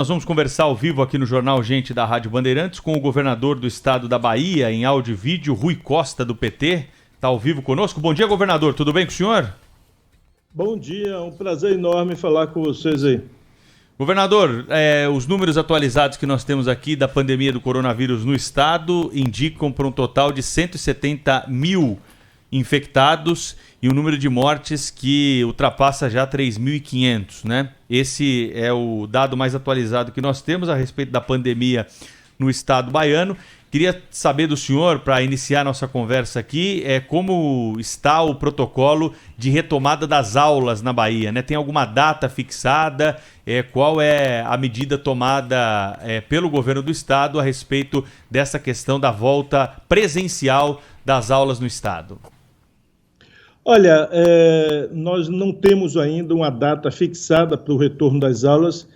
Nós vamos conversar ao vivo aqui no Jornal Gente da Rádio Bandeirantes com o governador do estado da Bahia, em áudio e vídeo, Rui Costa, do PT. Está ao vivo conosco. Bom dia, governador. Tudo bem com o senhor? Bom dia, é um prazer enorme falar com vocês aí. Governador, os números atualizados que nós temos aqui da pandemia do coronavírus no estado indicam para um total de 170 mil infectados e um número de mortes que ultrapassa já 3.500, né? Esse é o dado mais atualizado que nós temos a respeito da pandemia no estado baiano. Queria saber do senhor, para iniciar nossa conversa aqui, como está o protocolo de retomada das aulas na Bahia, né? Tem alguma data fixada? Qual é a medida tomada pelo governo do estado a respeito dessa questão da volta presencial das aulas no estado? Olha, nós não temos ainda uma data fixada para o retorno das aulas.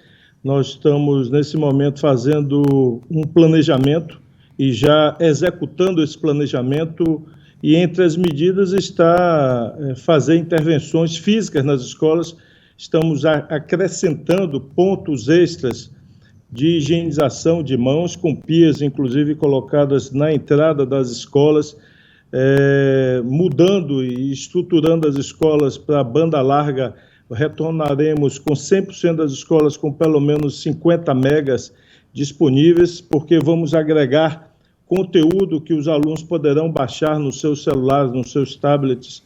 Nós estamos, nesse momento, fazendo um planejamento e já executando esse planejamento. E entre as medidas está fazer intervenções físicas nas escolas. Estamos acrescentando pontos extras de higienização de mãos, com pias, inclusive, colocadas na entrada das escolas, mudando e estruturando as escolas para a banda larga. Retornaremos com 100% das escolas com pelo menos 50 megas disponíveis, porque vamos agregar conteúdo que os alunos poderão baixar nos seus celulares, nos seus tablets,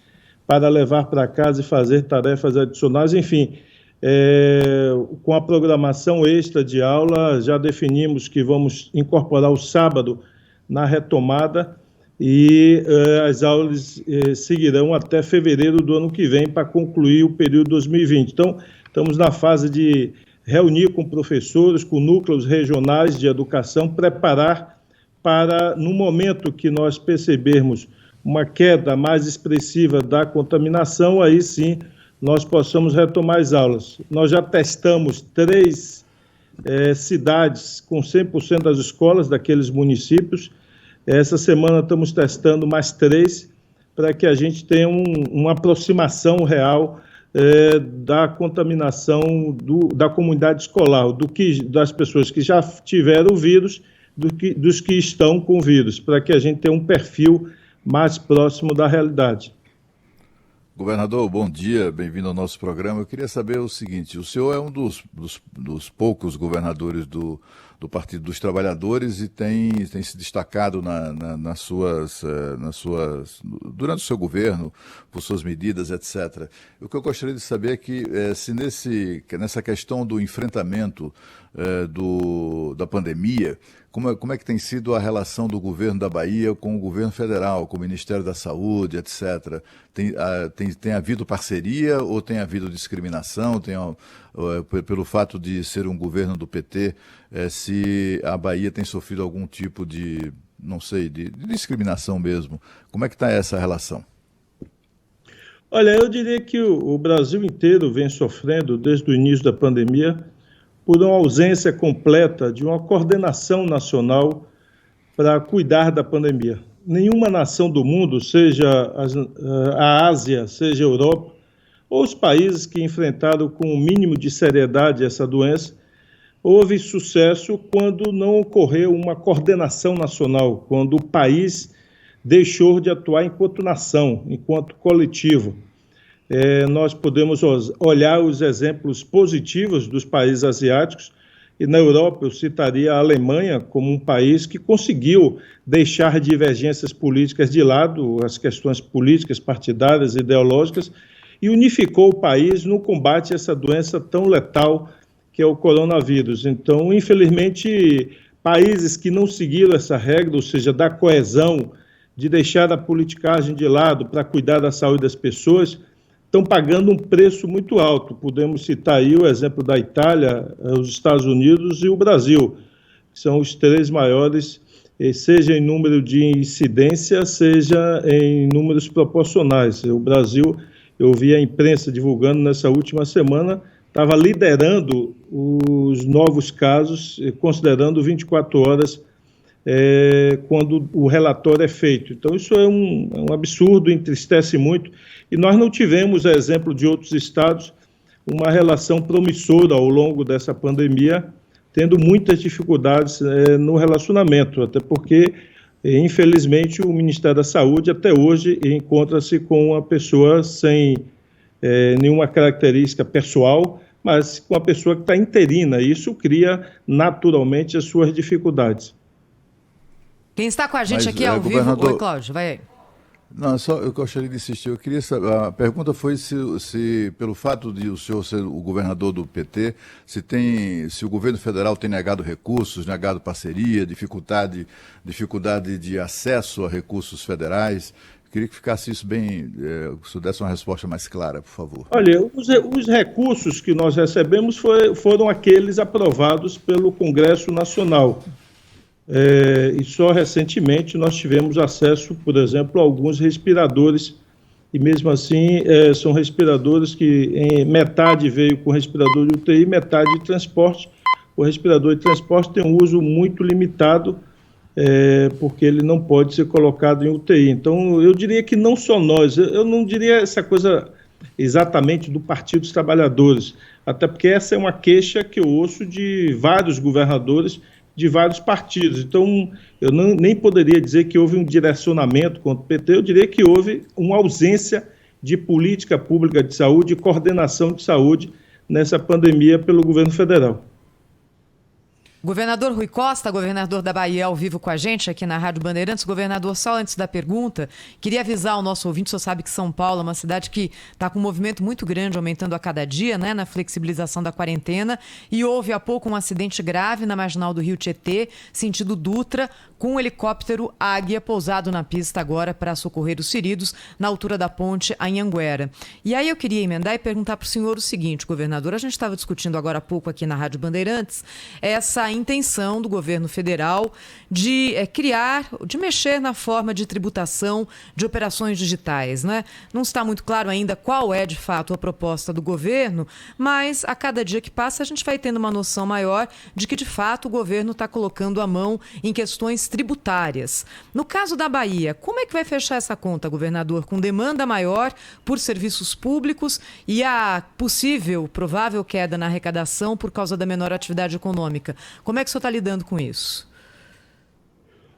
para levar para casa e fazer tarefas adicionais. Enfim, com a programação extra de aula, já definimos que vamos incorporar o sábado na retomada, e as aulas seguirão até fevereiro do ano que vem para concluir o período 2020. Então, estamos na fase de reunir com professores, com núcleos regionais de educação, preparar para, no momento que nós percebermos uma queda mais expressiva da contaminação, aí sim nós possamos retomar as aulas. Nós já testamos 3 cidades com 100% das escolas daqueles municípios. Essa semana estamos testando mais 3 para que a gente tenha uma aproximação real da contaminação da comunidade escolar, das pessoas que já tiveram o vírus, dos que estão com o vírus, para que a gente tenha um perfil mais próximo da realidade. Governador, bom dia, bem-vindo ao nosso programa. Eu queria saber o seguinte: o senhor é um dos poucos governadores do Partido dos Trabalhadores e tem se destacado durante o seu governo, por suas medidas, etc. O que eu gostaria de saber é que, se nessa questão do enfrentamento da pandemia, como é que tem sido a relação do governo da Bahia com o governo federal, com o Ministério da Saúde, etc. Tem havido parceria ou tem havido discriminação? Pelo fato de ser um governo do PT, se a Bahia tem sofrido algum tipo de, não sei, de discriminação mesmo. Como é que está essa relação? Olha, eu diria que o Brasil inteiro vem sofrendo, desde o início da pandemia, por uma ausência completa de uma coordenação nacional para cuidar da pandemia. Nenhuma nação do mundo, seja a Ásia, seja a Europa, ou os países que enfrentaram com o mínimo de seriedade essa doença, houve sucesso quando não ocorreu uma coordenação nacional, quando o país deixou de atuar enquanto nação, enquanto coletivo. Nós podemos olhar os exemplos positivos dos países asiáticos, e na Europa eu citaria a Alemanha como um país que conseguiu deixar divergências políticas de lado, as questões políticas, partidárias, ideológicas, e unificou o país no combate a essa doença tão letal que é o coronavírus. Então, infelizmente, países que não seguiram essa regra, ou seja, da coesão, de deixar a politicagem de lado para cuidar da saúde das pessoas, estão pagando um preço muito alto. Podemos citar aí o exemplo da Itália, os Estados Unidos e o Brasil, que são os 3 maiores, seja em número de incidência, seja em números proporcionais. O Brasil, eu vi a imprensa divulgando nessa última semana, estava liderando os novos casos, considerando 24 horas quando o relatório é feito. Então, isso é um absurdo, entristece muito, e nós não tivemos, a exemplo de outros estados, uma relação promissora ao longo dessa pandemia tendo muitas dificuldades no relacionamento, até porque, infelizmente, o Ministério da Saúde até hoje encontra-se com uma pessoa sem nenhuma característica pessoal, mas com a pessoa que está interina. Isso cria naturalmente as suas dificuldades. Quem está com a gente aqui ao vivo... Oi, Cláudio, vai aí. Não, só eu gostaria de insistir. Eu queria saber, a pergunta foi se pelo fato de o senhor ser o governador do PT, se o governo federal tem negado recursos, negado parceria, dificuldade de acesso a recursos federais. Eu queria que ficasse isso bem, se eu desse uma resposta mais clara, por favor. Olha, os recursos que nós recebemos foram aqueles aprovados pelo Congresso Nacional. E só recentemente nós tivemos acesso, por exemplo, a alguns respiradores, e mesmo assim são respiradores que em metade veio com respirador de UTI, metade de transporte. O respirador de transporte tem um uso muito limitado, porque ele não pode ser colocado em UTI. Então, eu diria que não só nós, eu não diria essa coisa exatamente do Partido dos Trabalhadores, até porque essa é uma queixa que eu ouço de vários governadores de vários partidos. Então, eu nem poderia dizer que houve um direcionamento contra o PT, eu diria que houve uma ausência de política pública de saúde e coordenação de saúde nessa pandemia pelo governo federal. Governador Rui Costa, governador da Bahia, ao vivo com a gente aqui na Rádio Bandeirantes. Governador, só antes da pergunta, queria avisar o nosso ouvinte, o senhor sabe que São Paulo é uma cidade que está com um movimento muito grande, aumentando a cada dia, né, na flexibilização da quarentena, e houve há pouco um acidente grave na marginal do Rio Tietê, sentido Dutra, com um helicóptero Águia pousado na pista agora para socorrer os feridos na altura da ponte Anhanguera. E aí eu queria emendar e perguntar para o senhor o seguinte, governador, a gente estava discutindo agora há pouco aqui na Rádio Bandeirantes, essa intenção do governo federal de mexer na forma de tributação de operações digitais, né? Não está muito claro ainda qual é, de fato, a proposta do governo, mas a cada dia que passa a gente vai tendo uma noção maior de que, de fato, o governo está colocando a mão em questões tributárias. No caso da Bahia, como é que vai fechar essa conta, governador? Com demanda maior por serviços públicos e a provável queda na arrecadação por causa da menor atividade econômica. Como é que o senhor está lidando com isso?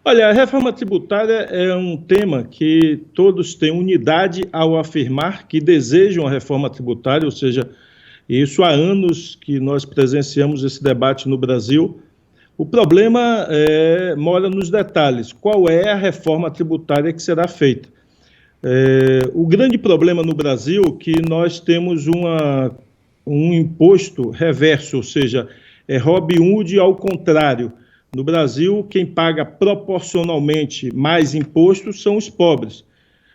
Olha, a reforma tributária é um tema que todos têm unidade ao afirmar que desejam a reforma tributária, ou seja, isso há anos que nós presenciamos esse debate no Brasil. O problema mora nos detalhes. Qual é a reforma tributária que será feita? O grande problema no Brasil é que nós temos um imposto reverso, ou seja, é Robin Hood ao contrário. No Brasil, quem paga proporcionalmente mais impostos são os pobres.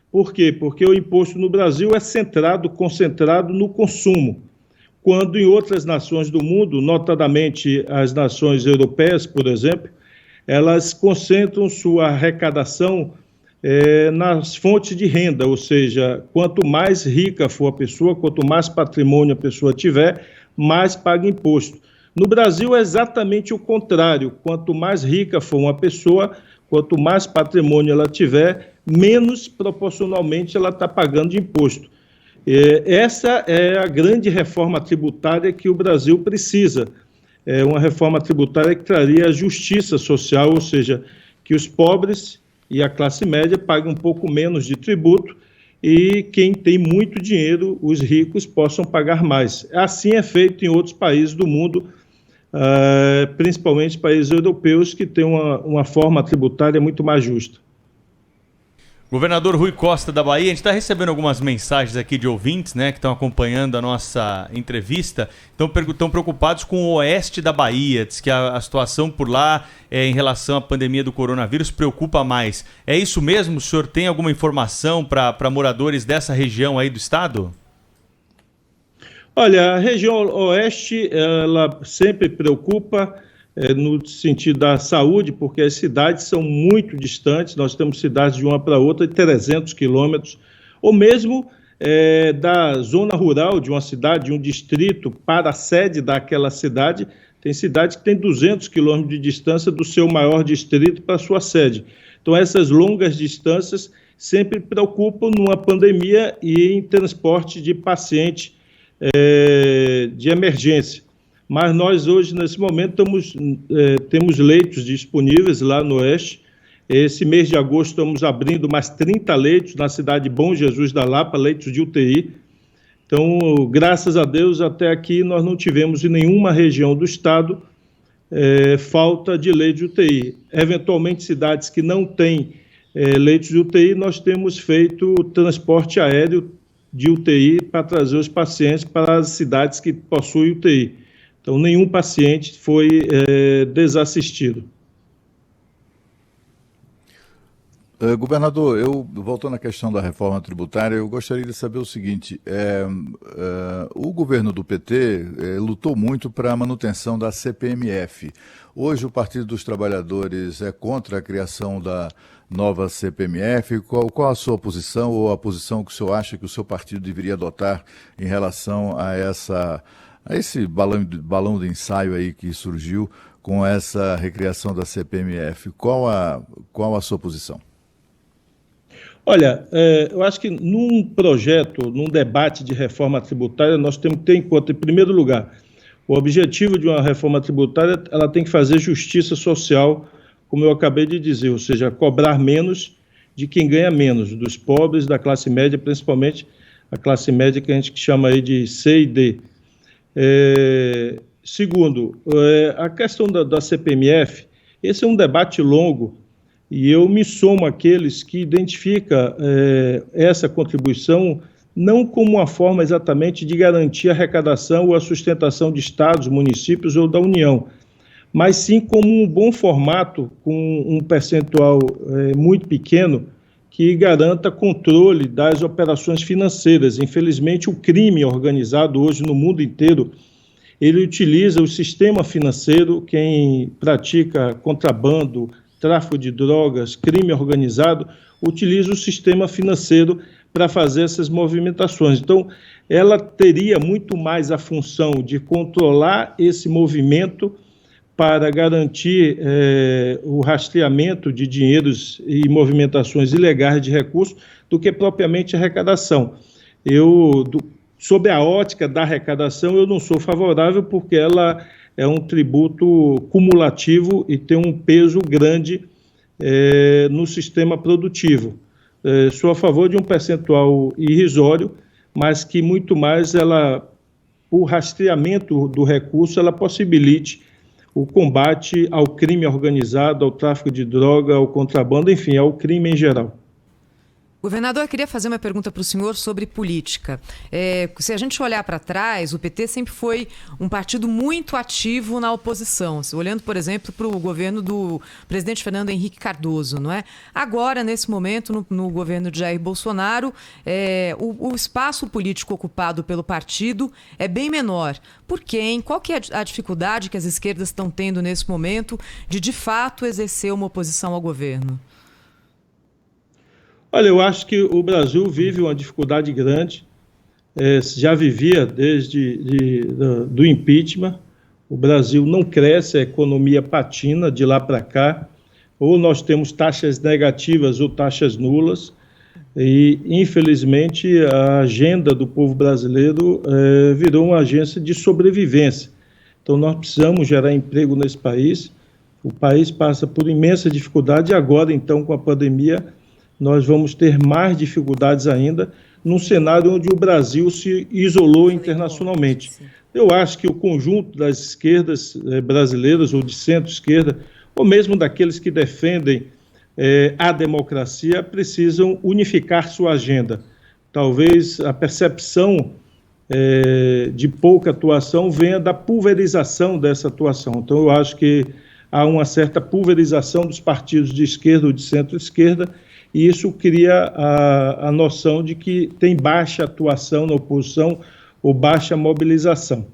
Por quê? Porque o imposto no Brasil é concentrado no consumo, quando em outras nações do mundo, notadamente as nações europeias, por exemplo, elas concentram sua arrecadação nas fontes de renda, ou seja, quanto mais rica for a pessoa, quanto mais patrimônio a pessoa tiver, mais paga imposto. No Brasil é exatamente o contrário, quanto mais rica for uma pessoa, quanto mais patrimônio ela tiver, menos proporcionalmente ela está pagando de imposto. Essa é a grande reforma tributária que o Brasil precisa. É uma reforma tributária que traria justiça social, ou seja, que os pobres e a classe média paguem um pouco menos de tributo e quem tem muito dinheiro, os ricos, possam pagar mais. Assim é feito em outros países do mundo, principalmente países europeus que têm uma forma tributária muito mais justa. Governador Rui Costa da Bahia, a gente está recebendo algumas mensagens aqui de ouvintes, né, que estão acompanhando a nossa entrevista, estão preocupados com o oeste da Bahia, diz que a situação por lá, em relação à pandemia do coronavírus, preocupa mais. É isso mesmo? O senhor tem alguma informação para moradores dessa região aí do estado? Olha, a região oeste, ela sempre preocupa, no sentido da saúde, porque as cidades são muito distantes, nós temos cidades de uma para outra de 300 quilômetros, ou mesmo da zona rural de uma cidade, de um distrito, para a sede daquela cidade, tem cidades que têm 200 quilômetros de distância do seu maior distrito para a sua sede. Então, essas longas distâncias sempre preocupam numa pandemia e em transporte de paciente de emergência. mas nós hoje, nesse momento, temos leitos disponíveis lá no Oeste. Esse mês de agosto estamos abrindo mais 30 leitos na cidade de Bom Jesus da Lapa, leitos de UTI. Então, graças a Deus, até aqui nós não tivemos em nenhuma região do estado falta de leito de UTI. Eventualmente, cidades que não têm leitos de UTI, nós temos feito transporte aéreo de UTI para trazer os pacientes para as cidades que possuem UTI. Então, nenhum paciente foi desassistido. Governador, voltando à questão da reforma tributária, eu gostaria de saber o seguinte, o governo do PT lutou muito para a manutenção da CPMF. Hoje o Partido dos Trabalhadores é contra a criação da nova CPMF. Qual a sua posição ou a posição que o senhor acha que o seu partido deveria adotar em relação a esse balão de ensaio aí que surgiu com essa recriação da CPMF? Qual a sua posição? Olha, eu acho que num projeto, num debate de reforma tributária, nós temos que ter em conta, em primeiro lugar, o objetivo de uma reforma tributária, ela tem que fazer justiça social, como eu acabei de dizer, ou seja, cobrar menos de quem ganha menos, dos pobres, da classe média, principalmente a classe média que a gente chama aí de C e D. Segundo, a questão da CPMF, esse é um debate longo, e eu me somo àqueles que identificam essa contribuição não como uma forma exatamente de garantir a arrecadação ou a sustentação de estados, municípios ou da União, mas sim como um bom formato, com um percentual muito pequeno, que garanta controle das operações financeiras. Infelizmente, o crime organizado hoje no mundo inteiro, ele utiliza o sistema financeiro, quem pratica contrabando, tráfico de drogas, crime organizado, utiliza o sistema financeiro para fazer essas movimentações. Então, ela teria muito mais a função de controlar esse movimento para garantir o rastreamento de dinheiros e movimentações ilegais de recursos do que propriamente a arrecadação. Sob a ótica da arrecadação, eu não sou favorável porque ela é um tributo cumulativo e tem um peso grande no sistema produtivo. Sou a favor de um percentual irrisório, mas que muito mais o rastreamento do recurso, ela possibilite o combate ao crime organizado, ao tráfico de droga, ao contrabando, enfim, ao crime em geral. Governador, eu queria fazer uma pergunta para o senhor sobre política. Se a gente olhar para trás, o PT sempre foi um partido muito ativo na oposição. Olhando, por exemplo, para o governo do presidente Fernando Henrique Cardoso, não é? Agora, nesse momento, no governo de Jair Bolsonaro, o espaço político ocupado pelo partido é bem menor. Por quem? Qual que é a dificuldade que as esquerdas estão tendo nesse momento de fato, exercer uma oposição ao governo? Olha, eu acho que o Brasil vive uma dificuldade grande, já vivia desde do impeachment. O Brasil não cresce, a economia patina de lá para cá, ou nós temos taxas negativas ou taxas nulas, e infelizmente a agenda do povo brasileiro virou uma agência de sobrevivência. Então nós precisamos gerar emprego nesse país, o país passa por imensa dificuldade, e agora então com a pandemia nós vamos ter mais dificuldades ainda, num cenário onde o Brasil se isolou internacionalmente. Eu acho que o conjunto das esquerdas brasileiras, ou de centro-esquerda, ou mesmo daqueles que defendem a democracia, precisam unificar sua agenda. Talvez a percepção de pouca atuação venha da pulverização dessa atuação. Então, eu acho que há uma certa pulverização dos partidos de esquerda ou de centro-esquerda, e isso cria a noção de que tem baixa atuação na oposição ou baixa mobilização.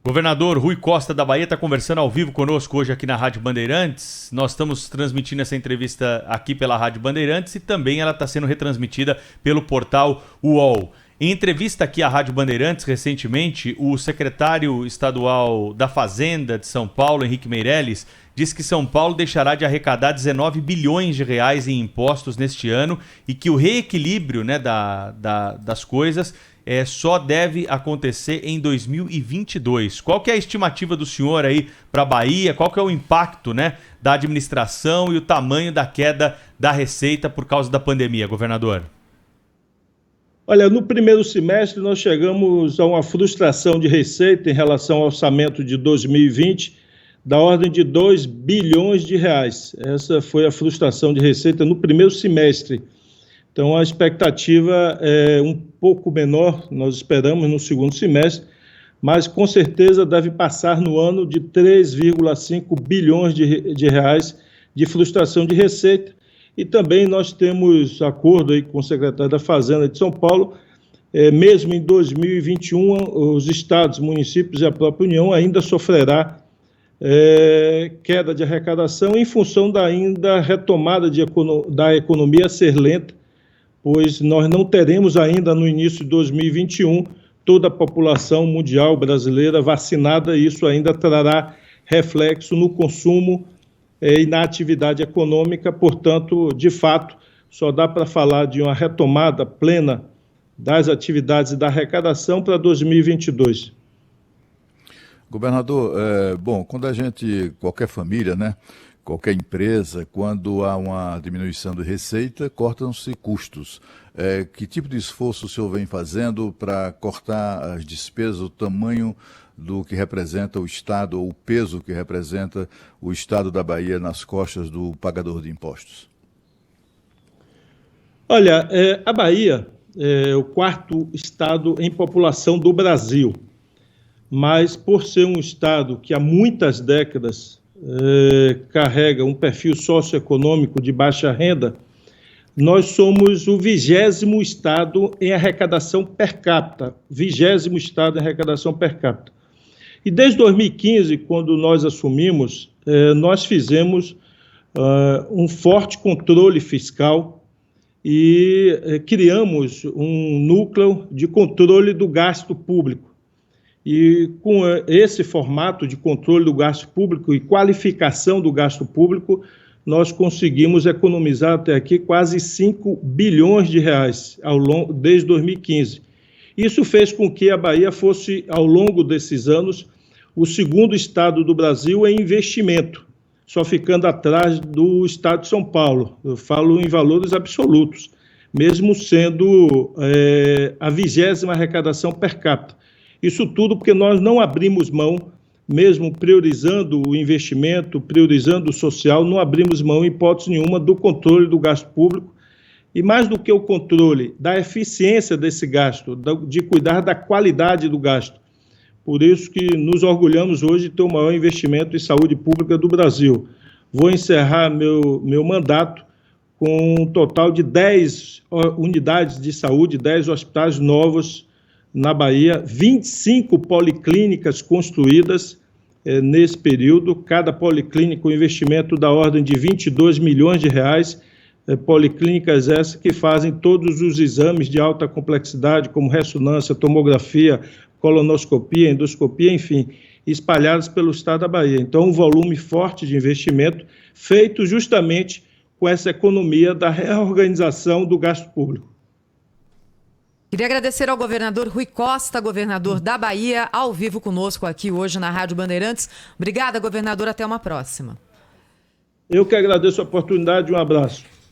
Governador Rui Costa da Bahia está conversando ao vivo conosco hoje aqui na Rádio Bandeirantes. Nós estamos transmitindo essa entrevista aqui pela Rádio Bandeirantes e também ela está sendo retransmitida pelo portal UOL. Em entrevista aqui à Rádio Bandeirantes, recentemente, o secretário estadual da Fazenda de São Paulo, Henrique Meirelles, disse que São Paulo deixará de arrecadar 19 bilhões de reais em impostos neste ano e que o reequilíbrio, né, das coisas só deve acontecer em 2022. Qual que é a estimativa do senhor aí para a Bahia? Qual que é o impacto, né, da administração e o tamanho da queda da receita por causa da pandemia, governador? Olha, no primeiro semestre nós chegamos a uma frustração de receita em relação ao orçamento de 2020 da ordem de 2 bilhões de reais. Essa foi a frustração de receita no primeiro semestre. Então a expectativa é um pouco menor, nós esperamos no segundo semestre, mas com certeza deve passar no ano de 3,5 bilhões de reais de frustração de receita. E também nós temos acordo aí com o secretário da Fazenda de São Paulo, mesmo em 2021, os estados, municípios e a própria União ainda sofrerá queda de arrecadação em função da ainda retomada da economia ser lenta, pois nós não teremos ainda no início de 2021 toda a população mundial brasileira vacinada, e isso ainda trará reflexo no consumo e na atividade econômica. Portanto, de fato, só dá para falar de uma retomada plena das atividades e da arrecadação para 2022. Governador, quando a gente, qualquer família, né, qualquer empresa, quando há uma diminuição de receita, cortam-se custos. Que tipo de esforço o senhor vem fazendo para cortar as despesas, o tamanho do que representa o Estado, ou o peso que representa o Estado da Bahia nas costas do pagador de impostos? Olha, a Bahia é o quarto estado em população do Brasil, mas por ser um estado que há muitas décadas carrega um perfil socioeconômico de baixa renda, nós somos o 20º estado em arrecadação per capita, 20º estado em arrecadação per capita. E desde 2015, quando nós assumimos, nós fizemos um forte controle fiscal e criamos um núcleo de controle do gasto público. E com esse formato de controle do gasto público e qualificação do gasto público, nós conseguimos economizar até aqui quase 5 bilhões de reais desde 2015. Isso fez com que a Bahia fosse, ao longo desses anos, o segundo estado do Brasil em investimento, só ficando atrás do estado de São Paulo. Eu falo em valores absolutos, mesmo sendo a 20ª arrecadação per capita. Isso tudo porque nós não abrimos mão, mesmo priorizando o investimento, priorizando o social, não abrimos mão, em hipótese nenhuma, do controle do gasto público. E mais do que o controle da eficiência desse gasto, de cuidar da qualidade do gasto. Por isso que nos orgulhamos hoje de ter o maior investimento em saúde pública do Brasil. Vou encerrar meu mandato com um total de 10 unidades de saúde, 10 hospitais novos na Bahia, 25 policlínicas construídas nesse período, cada policlínica um investimento da ordem de 22 milhões de reais, policlínicas essas que fazem todos os exames de alta complexidade, como ressonância, tomografia, colonoscopia, endoscopia, enfim, espalhadas pelo estado da Bahia. Então, um volume forte de investimento feito justamente com essa economia da reorganização do gasto público. Queria agradecer ao governador Rui Costa, governador da Bahia, ao vivo conosco aqui hoje na Rádio Bandeirantes. Obrigada, governador. Até uma próxima. Eu que agradeço a oportunidade. Um abraço.